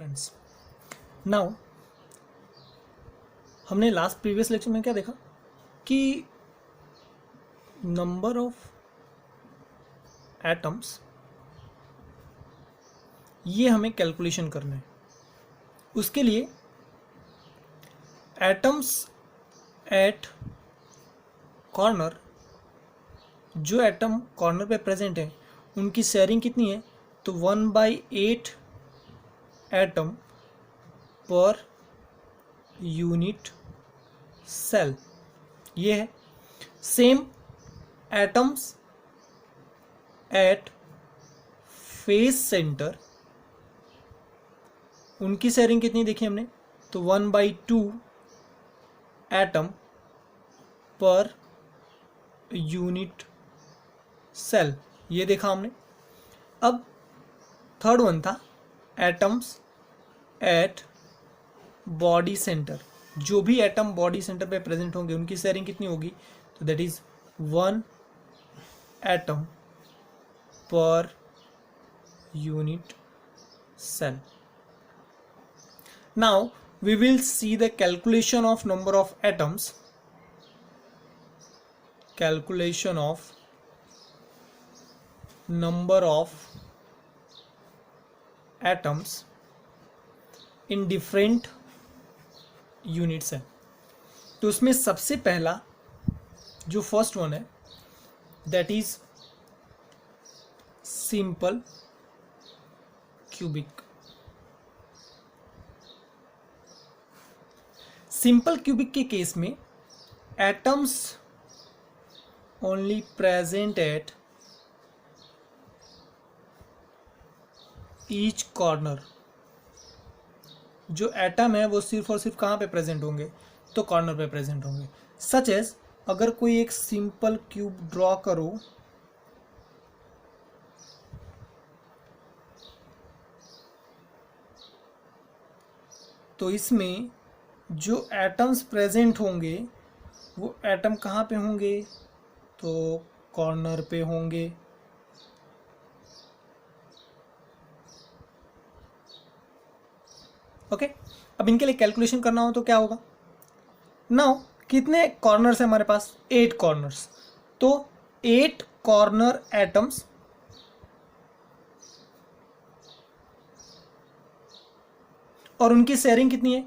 Friends, now हमने last previous lecture में क्या देखा कि नंबर ऑफ एटम्स ये हमें कैलकुलेशन करना है। उसके लिए एटम्स एट कॉर्नर, जो एटम कॉर्नर पे प्रेजेंट है उनकी शेयरिंग कितनी है, तो 1/8 एटम पर यूनिट सेल ये है। Same atoms at face centre, उनकी शेयरिंग कितनी देखी हमने, तो 1/2 एटम पर यूनिट सेल ये देखा हमने। अब थर्ड वन था एटम्स एट बॉडी सेंटर, जो भी एटम बॉडी सेंटर पे प्रेजेंट होंगे उनकी शेयरिंग कितनी होगी, तो that is 1 atom per unit cell. Now we will see the calculation of number of atoms, calculation of number of atoms in different units है। तो उसमें सबसे पहला जो फर्स्ट वन है that is simple cubic. Simple cubic के case में atoms only present at each corner, जो एटम है वो सिर्फ और सिर्फ कहाँ पे प्रेजेंट होंगे, तो कॉर्नर पे प्रेजेंट होंगे। सच एज अगर कोई एक सिंपल क्यूब ड्रॉ करो, तो इसमें जो एटम्स प्रेजेंट होंगे वो एटम कहाँ पे होंगे, तो कॉर्नर पे होंगे। ओके, अब इनके लिए कैलकुलेशन करना हो तो क्या होगा। नाउ कितने कॉर्नर्स है हमारे पास, 8 कॉर्नर्स, तो 8 कॉर्नर एटम्स और उनकी शेयरिंग कितनी है,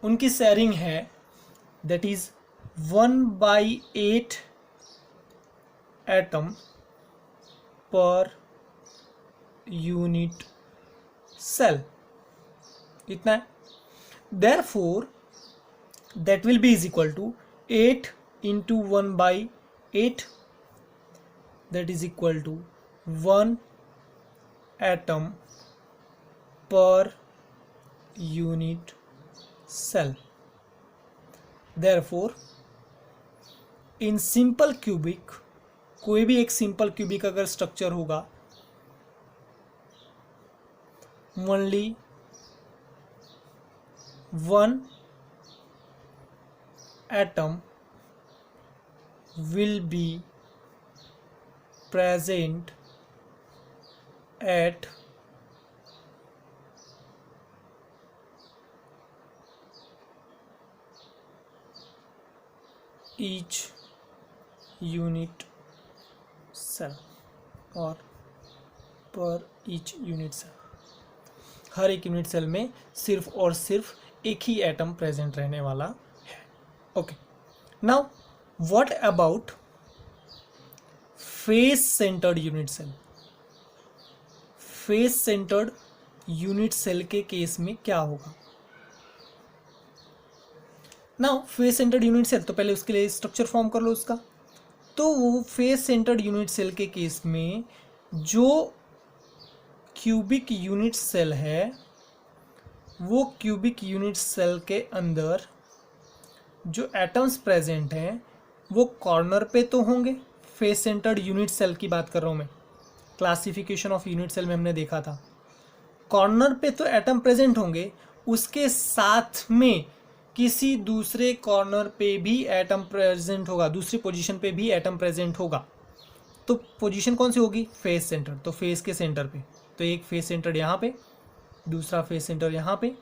उनकी शेयरिंग है that is 1/8 atom per unit cell, इतना है। Therefore that will be is equal to 8 into 1/8, that is equal to 1 atom per unit cell. Therefore, in simple cubic, कोई भी एक सिंपल क्यूबिक अगर स्ट्रक्चर होगा, only 1 atom will be present at each unit cell और पर each unit cell, हर एक unit cell में सिर्फ और सिर्फ एक ही एटम प्रेजेंट रहने वाला है। Okay, now what about face centred unit cell. Face centred unit cell के केस में क्या होगा। Now face centred unit cell, तो पहले उसके लिए स्ट्रक्चर फॉर्म कर लो उसका। तो वो फेस सेंटर्ड यूनिट सेल के केस में जो क्यूबिक यूनिट सेल है, वो क्यूबिक यूनिट सेल के अंदर जो एटम्स प्रेजेंट हैं वो कॉर्नर पे तो होंगे। फेस सेंटर्ड यूनिट सेल की बात कर रहा हूँ मैं, क्लासिफिकेशन ऑफ यूनिट सेल में हमने देखा था। कॉर्नर पे तो एटम प्रेजेंट होंगे, उसके साथ में किसी दूसरे कॉर्नर पे भी एटम प्रेजेंट होगा, दूसरी पोजीशन पे भी एटम प्रेजेंट होगा। तो पोजीशन कौन सी होगी, फेस सेंटर, तो फेस के सेंटर पे, तो एक फेस सेंटर यहाँ पे, दूसरा फेस सेंटर यहाँ पे,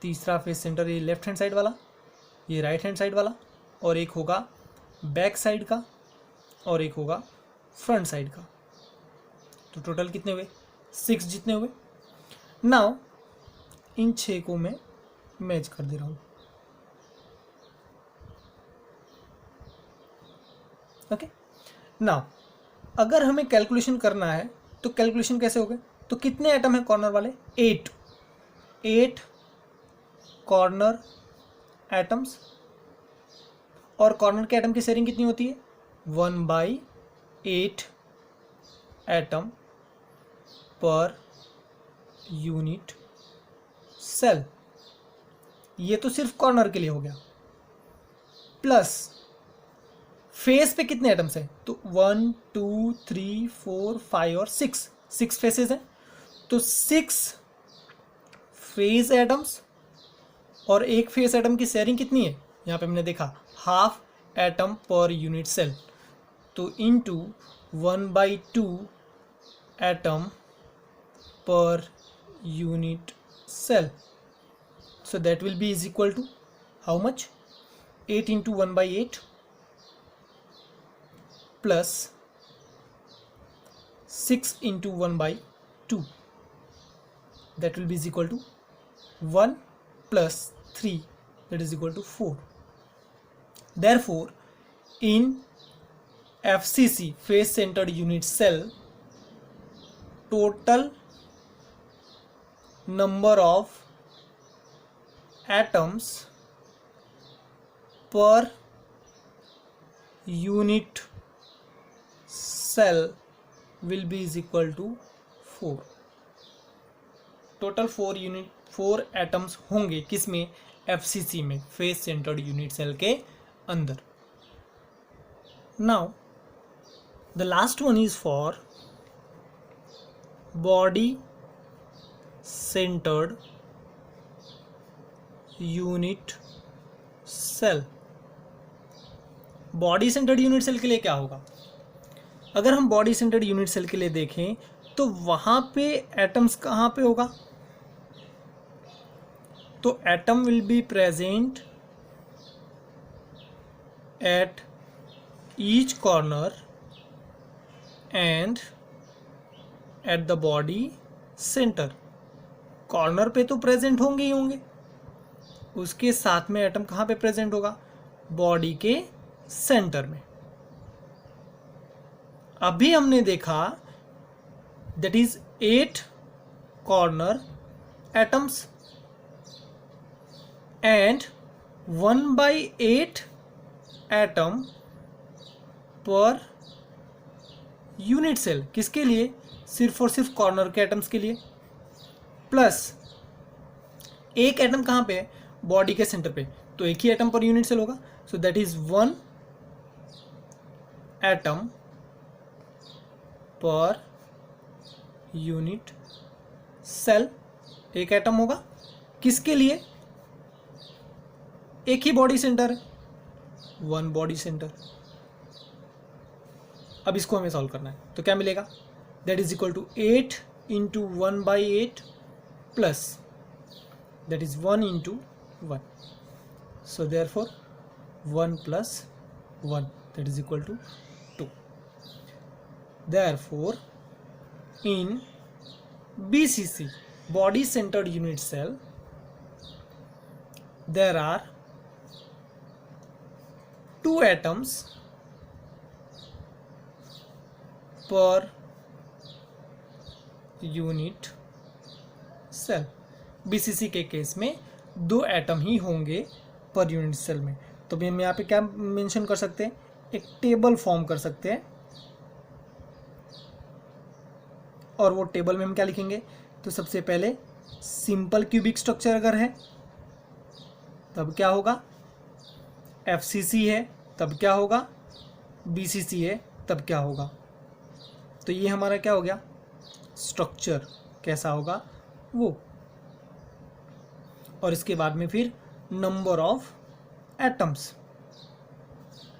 तीसरा फेस सेंटर ये लेफ्ट हैंड साइड वाला, ये राइट हैंड साइड वाला, और एक होगा बैक साइड का और एक होगा फ्रंट साइड का। तो टोटल कितने हुए? 6 जितने हुए। नाउ इन 6 को मैं मैच कर दे रहा हूँ। ओके, नाउ अगर हमें कैलकुलेशन करना है तो कैलकुलेशन कैसे होगा? तो कितने एटम है कॉर्नर वाले? 8 कॉर्नर एटम्स, और कॉर्नर के एटम की शेयरिंग कितनी होती है? 1/8 एटम पर यूनिट सेल। ये तो सिर्फ कॉर्नर के लिए हो गया। प्लस फेस पे कितने एटम्स हैं? तो 1 2 3 4 5 और 6 फेसेस हैं। तो 6 फेस एटम्स, और एक फेस एटम की शेयरिंग कितनी है? यहाँ पे हमने देखा half atom per unit cell. तो into 1/2 atom per unit cell, so that will be is equal to how much? 8 into 1/8 plus 6 into 1/2, that will be is equal to 1 plus 3, that is equal to 4. Therefore in FCC face centered unit cell, total number of atoms per unit cell will be is equal to 4. Total 4 atoms होंगे किसमें? FCC में, face centred unit cell के अंदर। Now the last one is for body centred unit cell. Body centred unit cell के लिए क्या होगा? अगर हम बॉडी सेंटर्ड यूनिट सेल के लिए देखें तो वहां पे एटम्स कहाँ पे होगा? तो atom will be present at each corner and at the body centre. Corner पे तो प्रेजेंट होंगे ही होंगे, उसके साथ में एटम कहाँ पे प्रेजेंट होगा? बॉडी के सेंटर में। अभी हमने देखा that is 8 corner atoms and 1/8 atom per unit cell. किसके लिए? सिर्फ और सिर्फ कॉर्नर के एटम्स के लिए। प्लस एक एटम कहाँ पे है? बॉडी के सेंटर पे, तो एक ही एटम पर यूनिट सेल होगा। So that is 1 atom per unit cell. एक एटम होगा किसके लिए? एक ही बॉडी सेंटर है, 1 बॉडी सेंटर। अब इसको हमें सॉल्व करना है, तो क्या मिलेगा? That is equal to 8 into 1/8 plus that is 1 into 1. So therefore 1 plus 1, that is equal to 2. Therefore in BCC, body centered unit cell, there are 2 atoms per unit cell. BCC के case में 2 atom ही होंगे पर unit cell में। तो भी हम यहाँ पे क्या मेंशन कर सकते हैं? एक टेबल फॉर्म कर सकते हैं, और वो टेबल में हम क्या लिखेंगे? तो सबसे पहले सिंपल क्यूबिक स्ट्रक्चर अगर है तब क्या होगा? FCC है तब क्या होगा? BCC है तब क्या होगा? तो ये हमारा क्या हो गया? स्ट्रक्चर कैसा होगा वो। और इसके बाद में फिर नंबर ऑफ एटम्स।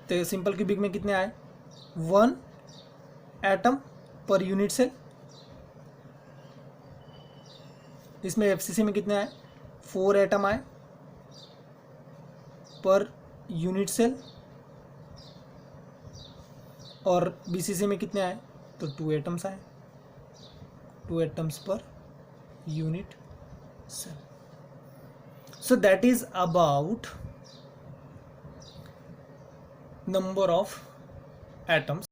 तो सिंपल क्यूबिक में कितने आए? 1 एटम पर यूनिट सेल इसमें एफसीसी में कितने आए, 4 एटम आए पर यूनिट सेल, और बीसीसी में कितने आए, तो 2 एटम्स आए, 2 atoms per unit cell. So that is about number of atoms